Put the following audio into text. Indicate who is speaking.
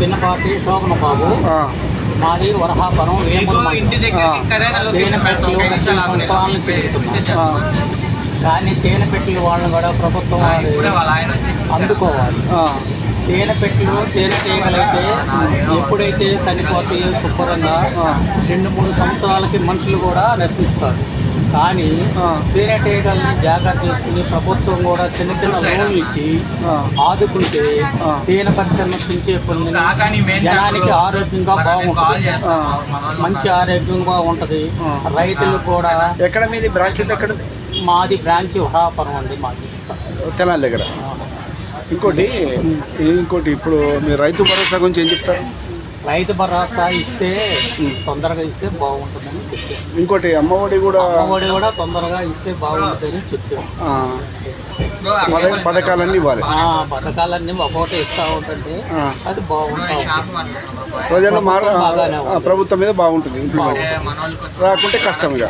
Speaker 1: పిన్నపాటి శోభన బాబు, మాది వరహాపురం తేనె పెట్టలు 30 సంవత్సరాల నుంచి తిరుగుతున్నాం. కానీ తేనె పెట్టెలు వాళ్ళని కూడా ప్రభుత్వం అందుకోవాలి. తేనె పెట్టెలు తేనెటీగలైతే ఎప్పుడైతే చనిపోతాయో శుభ్రంగా 2-3 సంవత్సరాలకి మనుషులు కూడా నశిస్తారు. కానీ తేనెటీగల్ని జాగ్రత్త చేసుకుని ప్రభుత్వం కూడా చిన్న చిన్న లోన్లు ఇచ్చి ఆదుకుంటే తేనె పరిశ్రమ పెంచే పొందిన జనానికి ఆరోగ్యంగా బాగుంటుంది, మంచి ఆరోగ్యంగా ఉంటుంది. రైతులు కూడా.
Speaker 2: ఎక్కడ మీది బ్రాంచ్? ఎక్కడ
Speaker 1: మాది బ్రాంచ్ వరహాపురం అండి, మాది
Speaker 2: తెనాలి దగ్గర. ఇంకోటి ఇప్పుడు మీరు రైతు భరోసా గురించి ఏం చెప్తారు?
Speaker 1: రైతు భరోసా ఇస్తే తొందరగా ఇస్తే బాగుంటుందని చెప్పారు.
Speaker 2: ఇంకోటి అమ్మఒడి కూడా
Speaker 1: తొందరగా ఇస్తే బాగుంటుందని చెప్పారు.
Speaker 2: పథకాలన్నీ ఇవ్వాలి.
Speaker 1: పథకాలన్నీ ఒక్కొక్కటి ఇస్తూ ఉంటుంటే అది బాగుంటుంది.
Speaker 2: ప్రజలు ప్రభుత్వం మీద బాగుంటుంది. రాకుంటే కష్టం. ఇక